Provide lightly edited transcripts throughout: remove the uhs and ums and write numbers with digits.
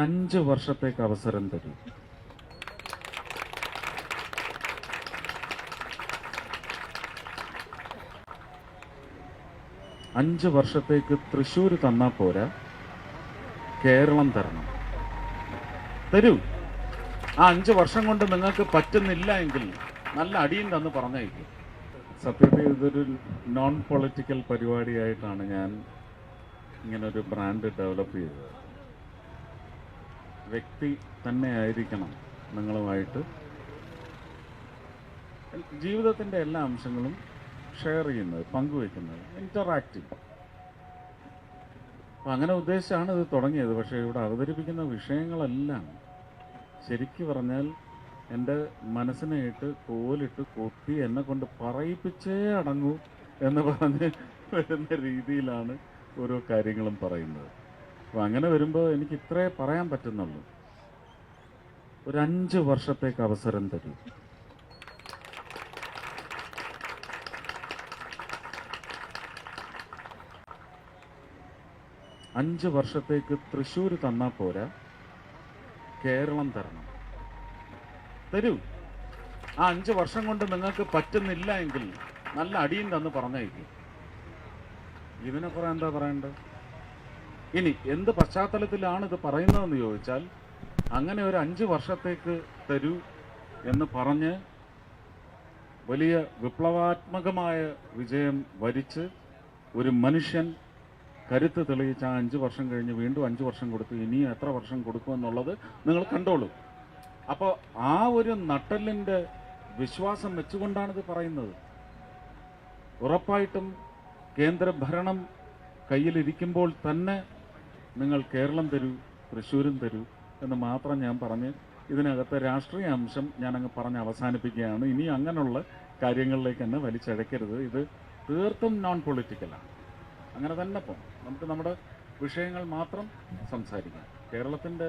5 വർഷത്തേക്ക് അവസരം തരും. അഞ്ച് വർഷത്തേക്ക് തൃശ്ശൂർ തന്നാ പോരാ, കേരളം തരണം. തരൂ. ആ 5 വർഷം കൊണ്ട് നിങ്ങൾക്ക് പറ്റുന്നില്ല എങ്കിൽ നല്ല അടിയും തന്ന് പറഞ്ഞേക്കും. സത്യത്തിൽ ഇതൊരു നോൺ പൊളിറ്റിക്കൽ പരിപാടിയായിട്ടാണ് ഞാൻ ഇങ്ങനൊരു ബ്രാൻഡ് ഡെവലപ്പ് ചെയ്തത്. വ്യക്തി തന്നെ ആയിരിക്കണം നിങ്ങളുമായിട്ട് ജീവിതത്തിൻ്റെ എല്ലാ അംശങ്ങളും ഷെയർ ചെയ്യുന്നത്, പങ്കുവയ്ക്കുന്നത്, ഇൻ്ററാക്റ്റീവ്. അപ്പം അങ്ങനെ ഉദ്ദേശിച്ചാണ് ഇത് തുടങ്ങിയത്. പക്ഷേ ഇവിടെ അവതരിപ്പിക്കുന്ന വിഷയങ്ങളെല്ലാം ശരിക്കു പറഞ്ഞാൽ എൻ്റെ മനസ്സിനെ ഇട്ട് കോലിട്ട് കൊത്തി എന്നെ കൊണ്ട് പറയിപ്പിച്ചേ അടങ്ങൂ എന്ന് പറഞ്ഞ് വരുന്ന രീതിയിലാണ് ഓരോ കാര്യങ്ങളും പറയുന്നത്. അപ്പം അങ്ങനെ വരുമ്പോൾ എനിക്ക് ഇത്രേ പറയാൻ പറ്റുന്നുള്ളൂ. ഒരു 5 വർഷത്തേക്ക് അവസരം തരൂ. അഞ്ച് വർഷത്തേക്ക് തൃശ്ശൂർ തന്നാ പോരാ, കേരളം തരണം. തരൂ. ആ 5 വർഷം കൊണ്ട് നിങ്ങൾക്ക് പറ്റുന്നില്ല എങ്കിൽ നല്ല അടിയും തന്ന് പറഞ്ഞേക്കും. ഇതിനെക്കുറെ എന്താ പറയേണ്ടത്? ഇനി എന്ത് പശ്ചാത്തലത്തിലാണ് ഇത് പറയുന്നതെന്ന് ചോദിച്ചാൽ, അങ്ങനെ ഒരു 5 വർഷത്തേക്ക് തരൂ എന്ന് പറഞ്ഞ് വലിയ വിപ്ലവാത്മകമായ വിജയം വരിച്ച് ഒരു മനുഷ്യൻ കരുത്ത് തെളിയിച്ച ആ 5 വർഷം കഴിഞ്ഞ് വീണ്ടും 5 വർഷം കൊടുത്തു. ഇനിയും എത്ര വർഷം കൊടുക്കുമെന്നുള്ളത് നിങ്ങൾ കണ്ടോളൂ. അപ്പോൾ ആ ഒരു നട്ടെല്ലിൻ്റെ വിശ്വാസം വെച്ചുകൊണ്ടാണിത് പറയുന്നത്. ഉറപ്പായിട്ടും കേന്ദ്രഭരണം കയ്യിലിരിക്കുമ്പോൾ തന്നെ നിങ്ങൾ കേരളം തരൂ, തൃശ്ശൂരും തരൂ എന്ന് മാത്രം ഞാൻ പറഞ്ഞ് ഇതിനകത്തെ രാഷ്ട്രീയ അംശം ഞാനങ്ങ് പറഞ്ഞ് അവസാനിപ്പിക്കുകയാണ്. ഇനി അങ്ങനെയുള്ള കാര്യങ്ങളിലേക്ക് തന്നെ വലിച്ചഴക്കരുത്. ഇത് തീർത്തും നോൺ പൊളിറ്റിക്കലാണ്. അങ്ങനെ തന്നെ പോകാം. നമുക്ക് നമ്മുടെ വിഷയങ്ങൾ മാത്രം സംസാരിക്കാം. കേരളത്തിൻ്റെ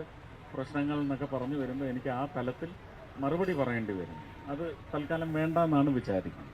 പ്രശ്നങ്ങൾ എന്നൊക്കെ പറഞ്ഞു വരുമ്പോൾ എനിക്ക് ആ തലത്തിൽ മറുപടി പറയേണ്ടി വരും. അത് തൽക്കാലം വേണ്ടെന്നാണ് വിചാരിക്കുന്നത്.